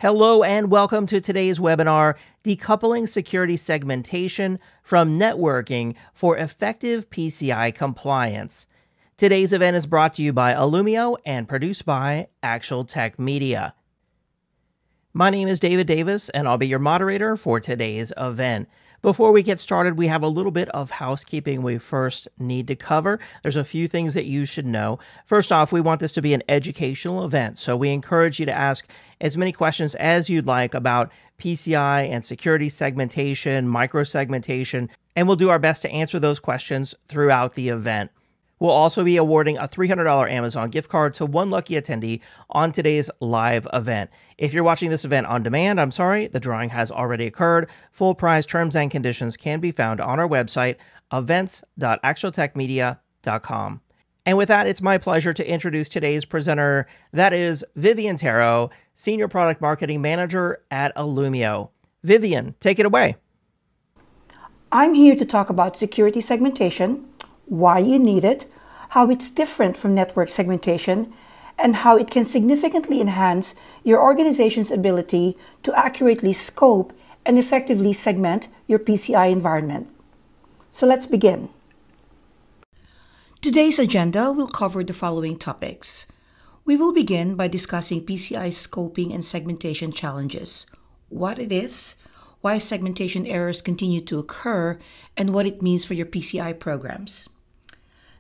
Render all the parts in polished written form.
Hello and welcome to today's webinar, Decoupling Security Segmentation from Networking for Effective PCI Compliance. Today's event is brought to you by Illumio and produced by Actual Tech Media. My name is David Davis and I'll be your moderator for today's event. Before we get started, we have a little bit of housekeeping we first need to cover. There's a few things that you should know. First off, we want this to be an educational event, so we encourage you to ask as many questions as you'd like about PCI and security segmentation, microsegmentation, and we'll do our best to answer those questions throughout the event. We'll also be awarding a $300 Amazon gift card to one lucky attendee on today's live event. If you're watching this event on demand, I'm sorry, the drawing has already occurred. Full price terms and conditions can be found on our website, events.actualtechmedia.com. And with that, it's my pleasure to introduce today's presenter. That is Vivian Tero, Senior Product Marketing Manager at Illumio. Vivian, take it away. I'm here to talk about security segmentation, why you need it, how it's different from network segmentation, and how it can significantly enhance your organization's ability to accurately scope and effectively segment your PCI environment. So let's begin. Today's agenda will cover the following topics. We will begin by discussing PCI scoping and segmentation challenges, what it is, why segmentation errors continue to occur, and what it means for your PCI programs.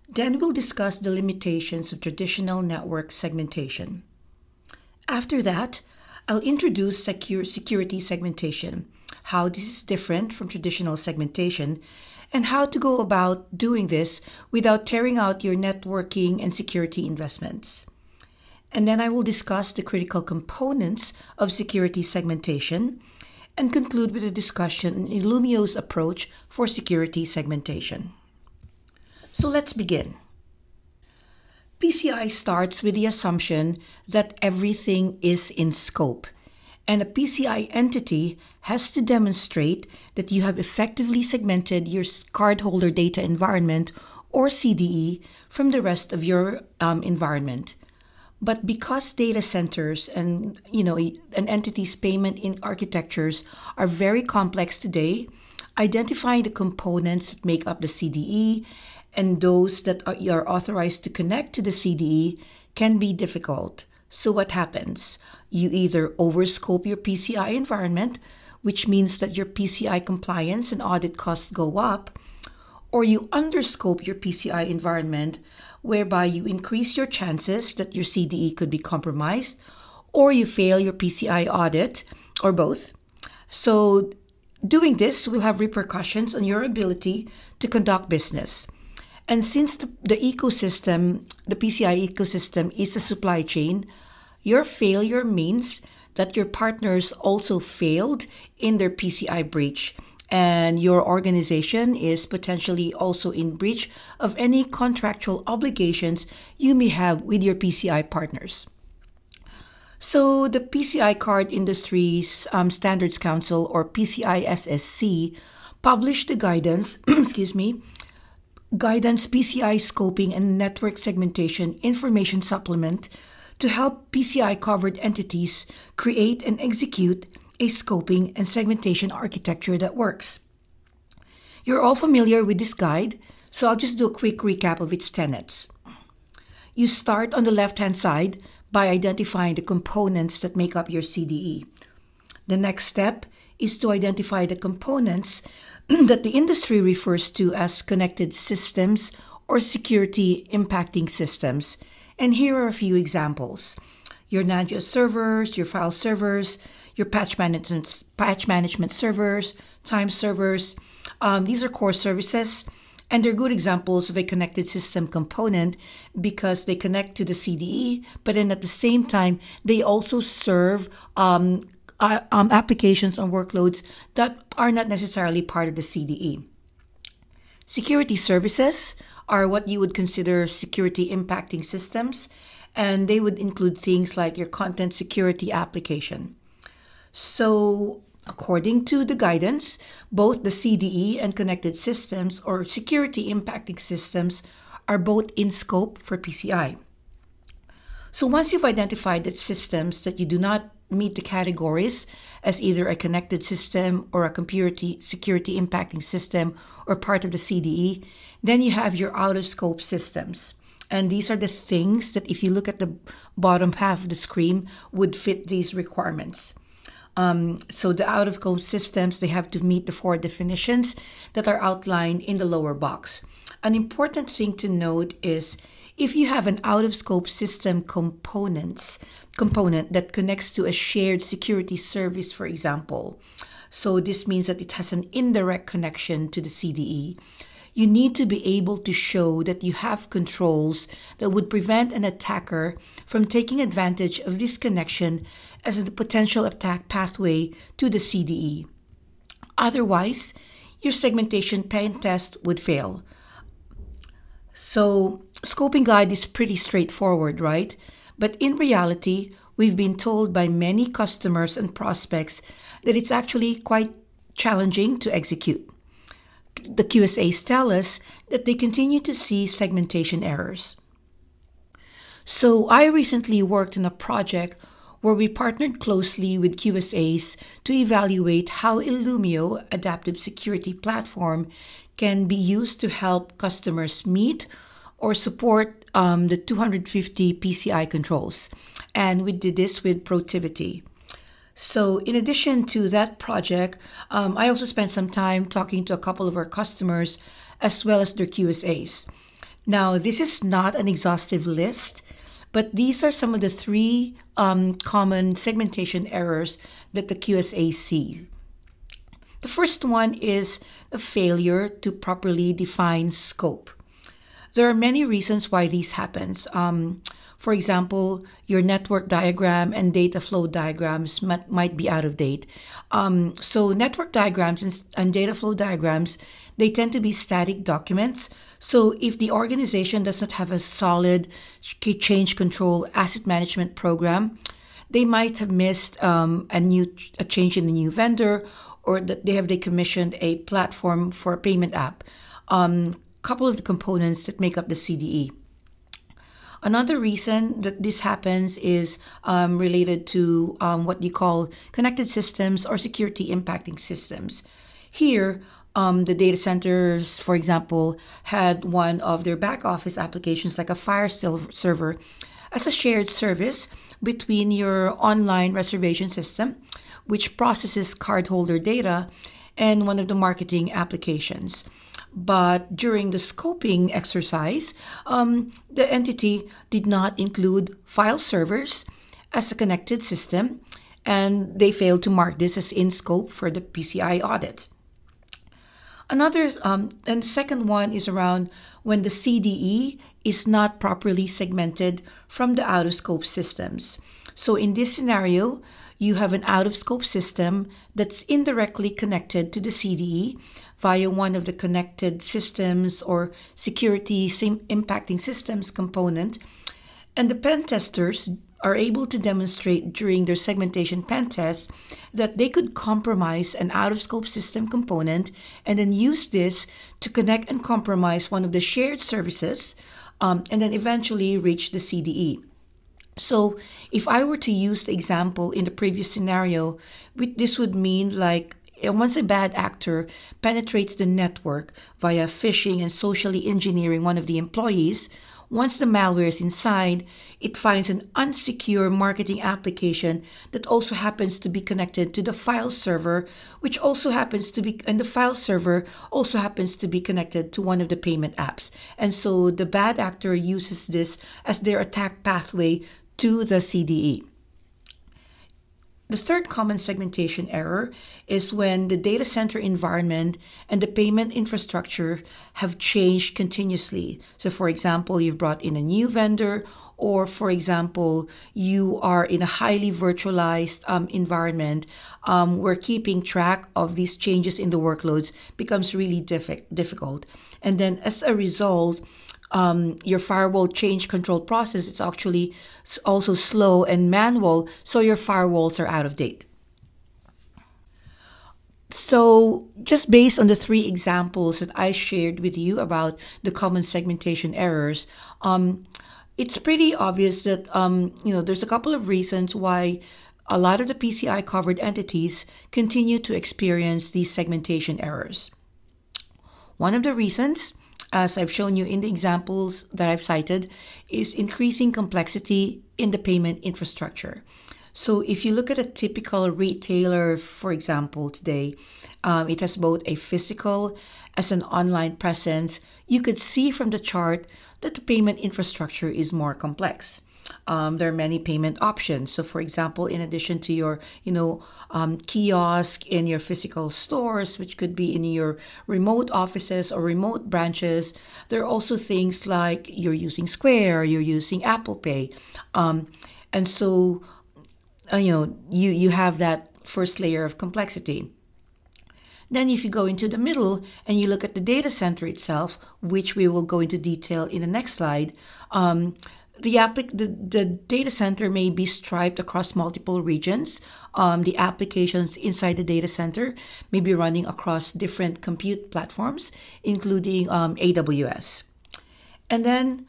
Then we'll discuss the limitations of traditional network segmentation. After that, I'll introduce security segmentation, how this is different from traditional segmentation, and how to go about doing this without tearing out your networking and security investments. And then I will discuss the critical components of security segmentation and conclude with a discussion on Illumio's approach for security segmentation. So let's begin. PCI starts with the assumption that everything is in scope, and a PCI entity has to demonstrate that you have effectively segmented your cardholder data environment, or CDE, from the rest of your environment. But because data centers and an entity's payment in architectures are very complex today, identifying the components that make up the CDE and those that are authorized to connect to the CDE can be difficult. So what happens? You either overscope your PCI environment, which means that your PCI compliance and audit costs go up, or you underscope your PCI environment, whereby you increase your chances that your CDE could be compromised, or you fail your PCI audit, or both. So doing this will have repercussions on your ability to conduct business. And since the ecosystem, the PCI ecosystem is a supply chain, your failure means that your partners also failed in their PCI breach, and your organization is potentially also in breach of any contractual obligations you may have with your PCI partners. So the PCI Card Industries Standards Council, or PCI SSC, published the guidance, Guidance PCI Scoping and Network Segmentation Information Supplement to help PCI-covered entities create and execute a scoping and segmentation architecture that works. You're all familiar with this guide, so I'll just do a quick recap of its tenets. You start on the left-hand side by identifying the components that make up your CDE. The next step is to identify the components that the industry refers to as connected systems or security impacting systems. And here are a few examples. Your NAGIA servers, your file servers, your patch management servers, time servers. These are core services, and they're good examples of a connected system component because they connect to the CDE, but then at the same time, they also serve applications and workloads that are not necessarily part of the CDE. Security services are what you would consider security impacting systems, and they would include things like your content security application. So according to the guidance, both the CDE and connected systems or security impacting systems are both in scope for PCI. So once you've identified the systems that you do not meet the categories as either a connected system or a computer security impacting system or part of the CDE, then you have your out-of-scope systems. And these are the things that, if you look at the bottom half of the screen, would fit these requirements. So the out-of-scope systems, they have to meet the 4 definitions that are outlined in the lower box. An important thing to note is if you have an out-of-scope system component that connects to a shared security service, for example, so this means that it has an indirect connection to the CDE, you need to be able to show that you have controls that would prevent an attacker from taking advantage of this connection as a potential attack pathway to the CDE. Otherwise, your segmentation pen test would fail. So, scoping guide is pretty straightforward, right? But in reality, we've been told by many customers and prospects that it's actually quite challenging to execute. The QSAs tell us that they continue to see segmentation errors. So I recently worked on a project where we partnered closely with QSAs to evaluate how Illumio Adaptive Security Platform can be used to help customers meet or support the 250 PCI controls. And we did this with Protivity. So in addition to that project, I also spent some time talking to a couple of our customers as well as their QSAs. Now, this is not an exhaustive list, but these are some of the 3 common segmentation errors that the QSAs see. The first one is a failure to properly define scope. There are many reasons why this happens. For example, your network diagram and data flow diagrams might be out of date. So network diagrams and data flow diagrams, they tend to be static documents. So if the organization does not have a solid change control asset management program, they might have missed a change in the new vendor, or that they have decommissioned a platform for a payment app. Couple of the components that make up the CDE. Another reason that this happens is related to what you call connected systems or security impacting systems. Here, the data centers, for example, had one of their back office applications like a fire server as a shared service between your online reservation system, which processes cardholder data, and one of the marketing applications. But during the scoping exercise, the entity did not include file servers as a connected system, and they failed to mark this as in scope for the PCI audit. Another, and the second one is around when the CDE is not properly segmented from the out-of-scope systems. So in this scenario, you have an out-of-scope system that's indirectly connected to the CDE via one of the connected systems or security impacting systems component. And the pen testers are able to demonstrate during their segmentation pen test that they could compromise an out-of-scope system component and then use this to connect and compromise one of the shared services and then eventually reach the CDE. So if I were to use the example in the previous scenario, this would mean like once a bad actor penetrates the network via phishing and socially engineering one of the employees, once the malware is inside, it finds an unsecure marketing application that also happens to be connected to the file server, which also happens to be, and the file server also happens to be connected to one of the payment apps. And so the bad actor uses this as their attack pathway to the CDE. The third common segmentation error is when the data center environment and the payment infrastructure have changed continuously. So for example, you've brought in a new vendor, or for example, you are in a highly virtualized environment where keeping track of these changes in the workloads becomes really difficult. And then as a result, your firewall change control process is actually also slow and manual, so your firewalls are out of date. So just based on the 3 examples that I shared with you about the common segmentation errors, it's pretty obvious that there's a couple of reasons why a lot of the PCI covered entities continue to experience these segmentation errors. One of the reasons, as I've shown you in the examples that I've cited, is increasing complexity in the payment infrastructure. So if you look at a typical retailer, for example, today, it has both a physical as an online presence. You could see from the chart that the payment infrastructure is more complex. There are many payment options. So for example, in addition to your, kiosk in your physical stores, which could be in your remote offices or remote branches, there are also things like you're using Square, you're using Apple Pay. And so, you have that first layer of complexity. Then if you go into the middle and you look at the data center itself, which we will go into detail in the next slide, the data center may be striped across multiple regions. The applications inside the data center may be running across different compute platforms, including AWS. And then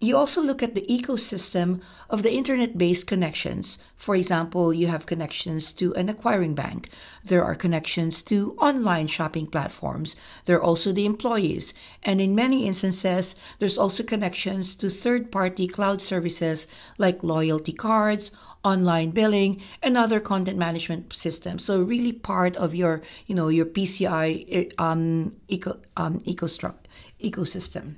you also look at the ecosystem of the internet-based connections. For example, you have connections to an acquiring bank. There are connections to online shopping platforms. There are also the employees. And in many instances, there's also connections to third-party cloud services like loyalty cards, online billing, and other content management systems. So really part of your PCI ecosystem.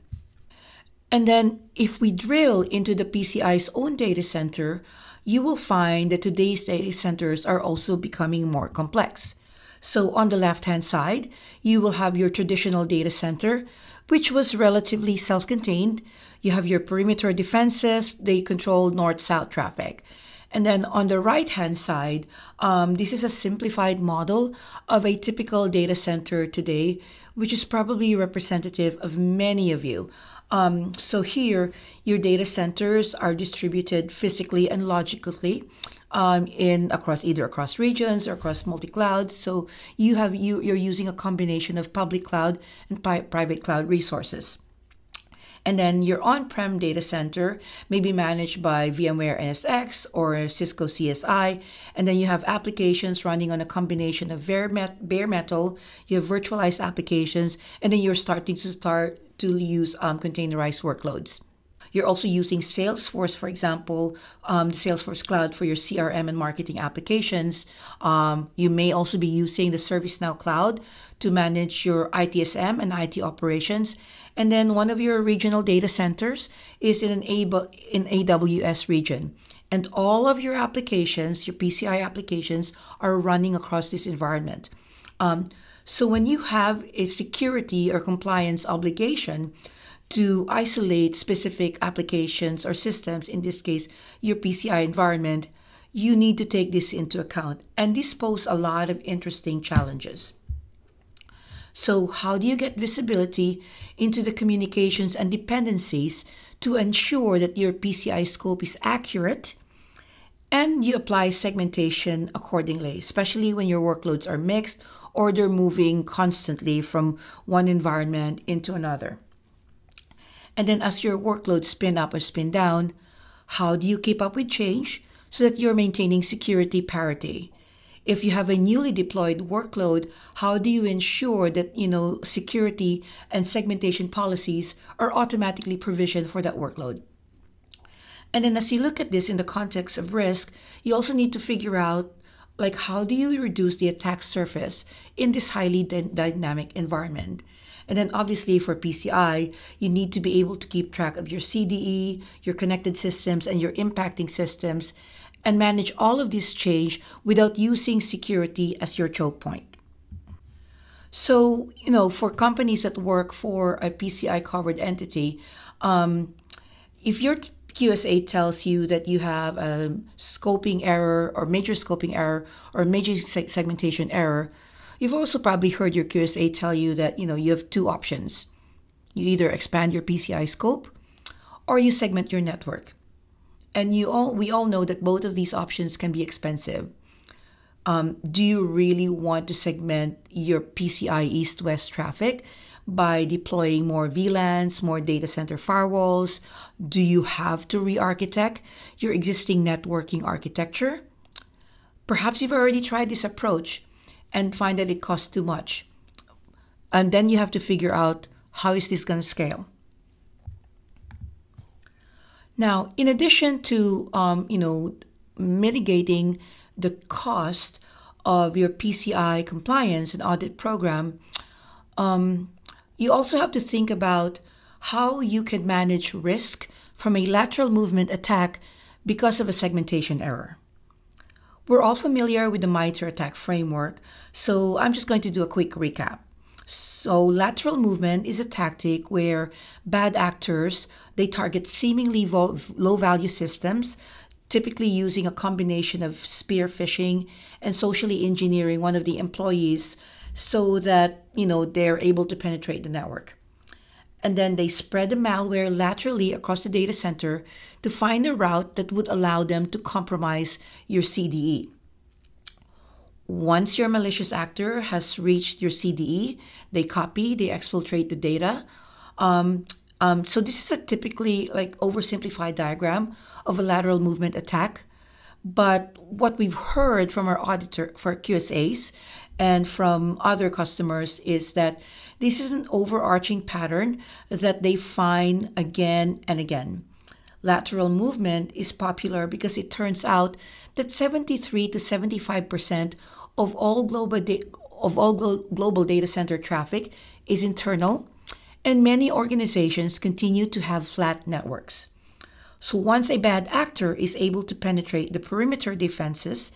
And then if we drill into the PCI's own data center, you will find that today's data centers are also becoming more complex. So on the left-hand side, you will have your traditional data center, which was relatively self-contained. You have your perimeter defenses, they control north-south traffic. And then on the right-hand side, this is a simplified model of a typical data center today, which is probably representative of many of you. So here, your data centers are distributed physically and logically either across regions or across multi-clouds. So you're using a combination of public cloud and private cloud resources. And then your on-prem data center may be managed by VMware NSX or Cisco CSI. And then you have applications running on a combination of bare metal, you have virtualized applications, and then you're starting to use containerized workloads. You're also using Salesforce, for example, the Salesforce Cloud for your CRM and marketing applications. You may also be using the ServiceNow Cloud to manage your ITSM and IT operations. And then one of your regional data centers is in an AWS region. And all of your applications, your PCI applications, are running across this environment. So when you have a security or compliance obligation to isolate specific applications or systems, in this case, your PCI environment, you need to take this into account. And this poses a lot of interesting challenges. So how do you get visibility into the communications and dependencies to ensure that your PCI scope is accurate and you apply segmentation accordingly, especially when your workloads are mixed or they're moving constantly from one environment into another? And then as your workloads spin up or spin down, how do you keep up with change so that you're maintaining security parity? If you have a newly deployed workload, how do you ensure that, security and segmentation policies are automatically provisioned for that workload? And then as you look at this in the context of risk, you also need to figure out, how do you reduce the attack surface in this highly dynamic environment? And then obviously for PCI, you need to be able to keep track of your CDE, your connected systems, and your impacting systems, and manage all of this change without using security as your choke point. So, for companies that work for a PCI covered entity, if your QSA tells you that you have a scoping error or major scoping error or major segmentation error, you've also probably heard your QSA tell you that, you have two options. You either expand your PCI scope or you segment your network. And we all know that both of these options can be expensive. Do you really want to segment your PCI east-west traffic by deploying more VLANs, more data center firewalls? Do you have to re-architect your existing networking architecture? Perhaps you've already tried this approach and find that it costs too much. And then you have to figure out, how is this going to scale? Now, in addition to mitigating the cost of your PCI compliance and audit program, you also have to think about how you can manage risk from a lateral movement attack because of a segmentation error. We're all familiar with the MITRE attack framework, so I'm just going to do a quick recap. So lateral movement is a tactic where bad actors, they target seemingly low-value systems, typically using a combination of spear phishing and socially engineering one of the employees so that, they're able to penetrate the network. And then they spread the malware laterally across the data center to find a route that would allow them to compromise your CDE. Once your malicious actor has reached your CDE, they exfiltrate the data. So this is a typically oversimplified diagram of a lateral movement attack. But what we've heard from our auditor, for QSAs, and from other customers is that this is an overarching pattern that they find again and again. Lateral movement is popular because it turns out that 73 to 75% of all global data center traffic is internal, and many organizations continue to have flat networks. So once a bad actor is able to penetrate the perimeter defenses,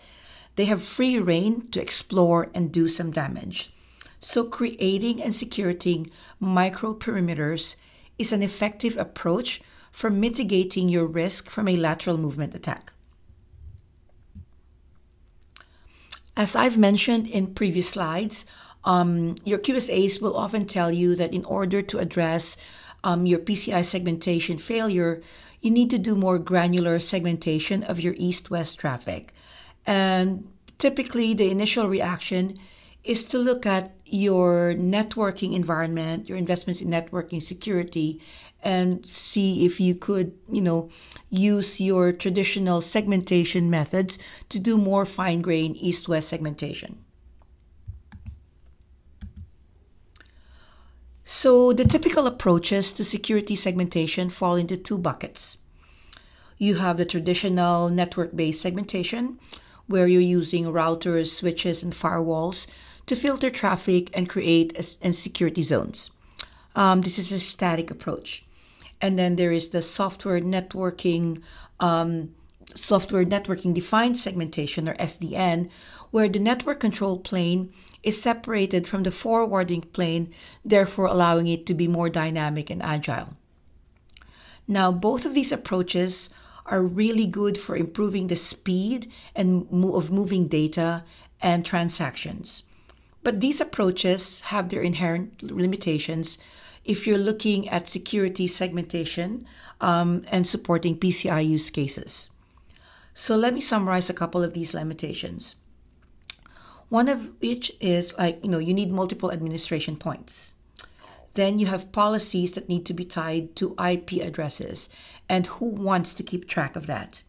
they have free rein to explore and do some damage. So creating and securing micro perimeters is an effective approach for mitigating your risk from a lateral movement attack. As I've mentioned in previous slides, your QSAs will often tell you that in order to address your PCI segmentation failure, you need to do more granular segmentation of your east-west traffic. And typically, the initial reaction is to look at your networking environment, your investments in networking security, and see if you could, use your traditional segmentation methods to do more fine-grained east-west segmentation. So the typical approaches to security segmentation fall into two buckets. You have the traditional network-based segmentation, where you're using routers, switches, and firewalls to filter traffic and create security zones. This is a static approach. And then there is the software networking defined segmentation, or SDN, where the network control plane is separated from the forwarding plane, therefore allowing it to be more dynamic and agile. Now, both of these approaches are really good for improving the speed of moving data and transactions. But these approaches have their inherent limitations if you're looking at security segmentation and supporting PCI use cases. So let me summarize a couple of these limitations. One of which is you need multiple administration points. Then you have policies that need to be tied to IP addresses, and who wants to keep track of that?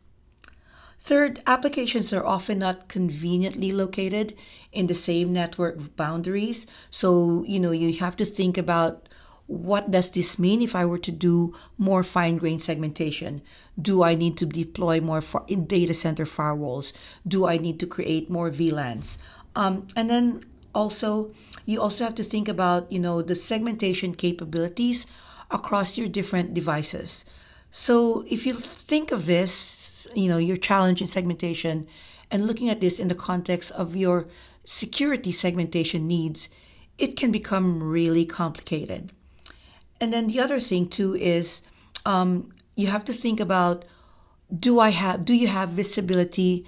Third, applications are often not conveniently located in the same network boundaries. So, you have to think about, what does this mean if I were to do more fine-grained segmentation? Do I need to deploy more in data center firewalls? Do I need to create more VLANs? And then you also have to think about, the segmentation capabilities across your different devices. So if you think of this, your challenge in segmentation, and looking at this in the context of your security segmentation needs, it can become really complicated. And then the other thing too is you have to think about, do you have visibility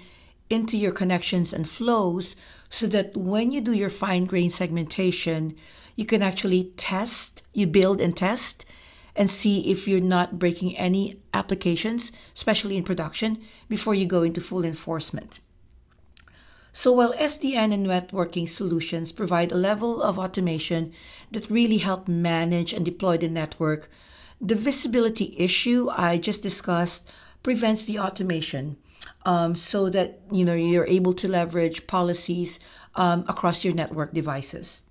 into your connections and flows so that when you do your fine-grained segmentation, you can actually build and test and see if you're not breaking any applications, especially in production, before you go into full enforcement. So while SDN and networking solutions provide a level of automation that really help manage and deploy the network, the visibility issue I just discussed prevents the automation, so that you're able to leverage policies across your network devices.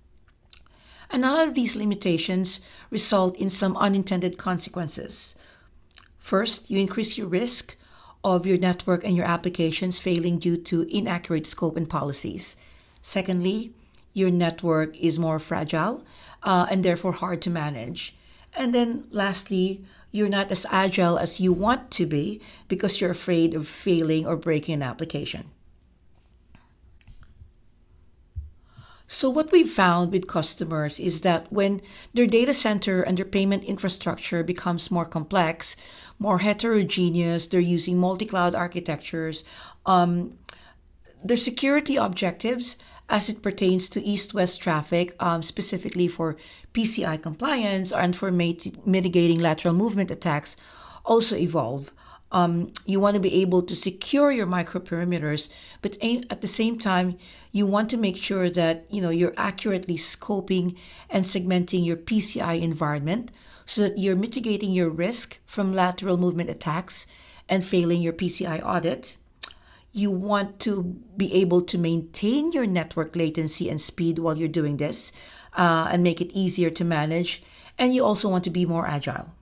And a lot of these limitations result in some unintended consequences. First, you increase your risk of your network and your applications failing due to inaccurate scope and policies. Secondly, your network is more fragile and therefore hard to manage. And then lastly, you're not as agile as you want to be because you're afraid of failing or breaking an application. So what we've found with customers is that when their data center and their payment infrastructure becomes more complex, more heterogeneous, they're using multi-cloud architectures, their security objectives as it pertains to east-west traffic, specifically for PCI compliance and for mitigating lateral movement attacks, also evolve. You want to be able to secure your microperimeters, but at the same time, you want to make sure that you're accurately scoping and segmenting your PCI environment so that you're mitigating your risk from lateral movement attacks and failing your PCI audit. You want to be able to maintain your network latency and speed while you're doing this and make it easier to manage. And you also want to be more agile.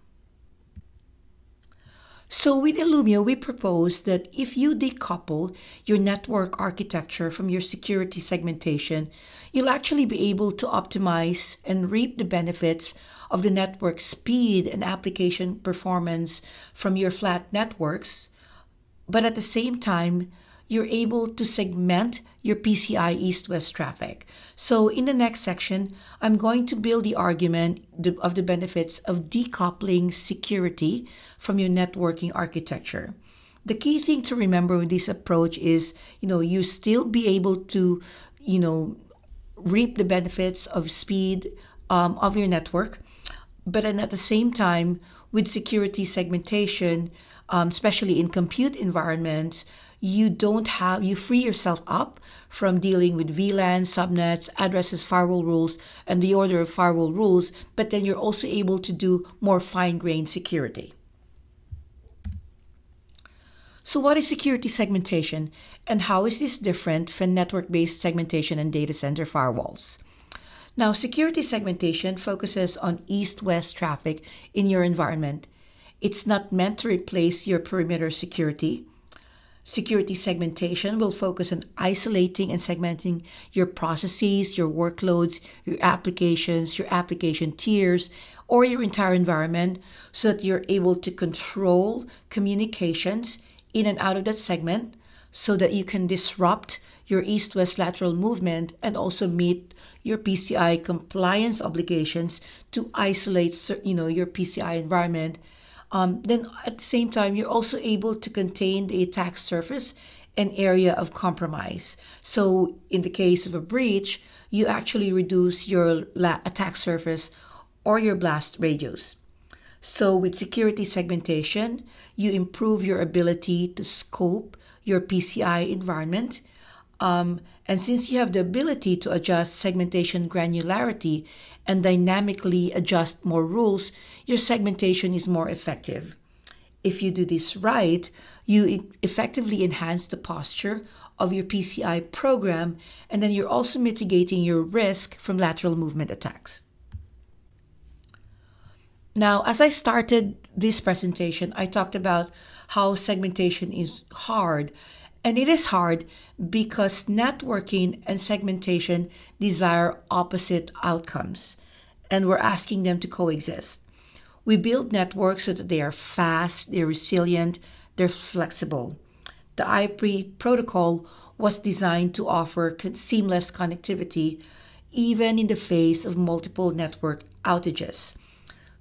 So with Illumio, we propose that if you decouple your network architecture from your security segmentation, you'll actually be able to optimize and reap the benefits of the network speed and application performance from your flat networks. But at the same time, you're able to segment your PCI east-west traffic. So in the next section, I'm going to build the argument of the benefits of decoupling security from your networking architecture. The key thing to remember with this approach is, you still be able to, reap the benefits of speed of your network, but then at the same time, with security segmentation, especially in compute environments, you free yourself up from dealing with VLANs, subnets, addresses, firewall rules, and the order of firewall rules, but then you're also able to do more fine-grained security. So what is security segmentation, and how is this different from network-based segmentation and data center firewalls? Now, security segmentation focuses on east-west traffic in your environment. It's not meant to replace your perimeter security. Security segmentation will focus on isolating and segmenting your processes, your workloads, your applications, your application tiers, or your entire environment so that you're able to control communications in and out of that segment so that you can disrupt your east-west lateral movement and also meet your PCI compliance obligations to isolate, your PCI environment. Then at the same time, you're also able to contain the attack surface and area of compromise. So in the case of a breach, you actually reduce your attack surface or your blast radius. So with security segmentation, you improve your ability to scope your PCI environment. And since you have the ability to adjust segmentation granularity and dynamically adjust more rules, your segmentation is more effective. If you do this right, you effectively enhance the posture of your PCI program, and then you're also mitigating your risk from lateral movement attacks. Now, as I started this presentation, I talked about how segmentation is hard. And it is hard because networking and segmentation desire opposite outcomes, and we're asking them to coexist. We build networks so that they are fast, they're resilient, they're flexible. The IP protocol was designed to offer seamless connectivity even in the face of multiple network outages.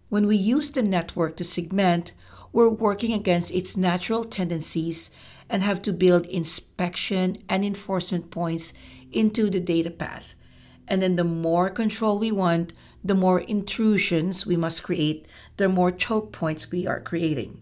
When we use the network to segment, we're working against its natural tendencies and have to build inspection and enforcement points into the data path. And then the more control we want, the more intrusions we must create, the more choke points we are creating.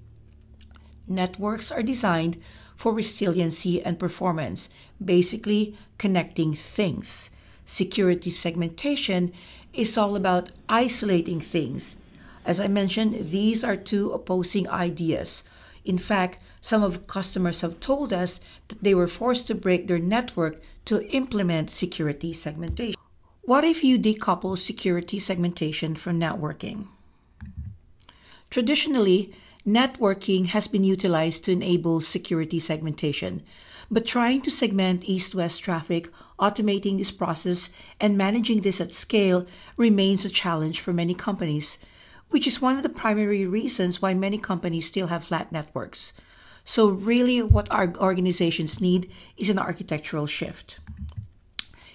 Networks are designed for resiliency and performance, basically connecting things. Security segmentation is all about isolating things. As I mentioned, these are two opposing ideas. In fact, some of customers have told us that they were forced to break their network to implement security segmentation. What if you decouple security segmentation from networking? Traditionally, networking has been utilized to enable security segmentation, but trying to segment east-west traffic, automating this process, and managing this at scale remains a challenge for many companies, which is one of the primary reasons why many companies still have flat networks. So really what our organizations need is an architectural shift.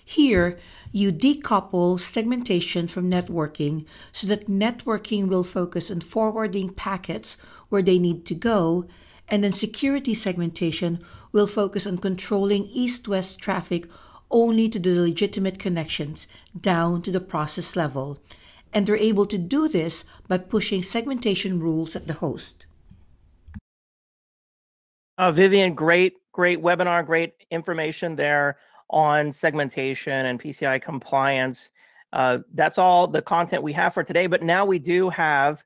Here, you decouple segmentation from networking so that networking will focus on forwarding packets where they need to go, and then security segmentation will focus on controlling east-west traffic only to the legitimate connections down to the process level. And they're able to do this by pushing segmentation rules at the host. Vivian, great webinar, great information there on segmentation and PCI compliance. That's all the content we have for today, but now we do have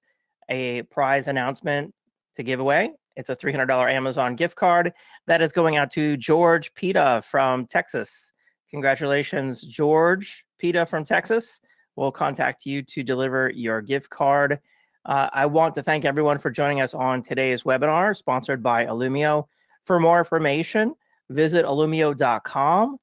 a prize announcement to give away. It's a $300 Amazon gift card that is going out to George Pita from Texas. Congratulations, George Pita from Texas. We'll contact you to deliver your gift card. I want to thank everyone for joining us on today's webinar, sponsored by Illumio. For more information, visit illumio.com.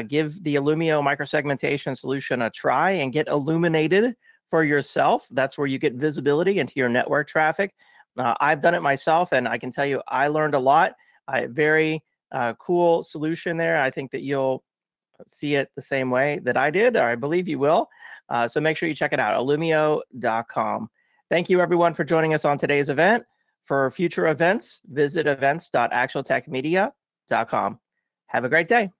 Give the Illumio microsegmentation solution a try and get illuminated for yourself. That's where you get visibility into your network traffic. I've done it myself, and I can tell you I learned a lot. Very cool solution there. I think that you'll see it the same way that I did, or I believe you will. So make sure you check it out, illumio.com. Thank you, everyone, for joining us on today's event. For future events, visit events.actualtechmedia.com. Have a great day.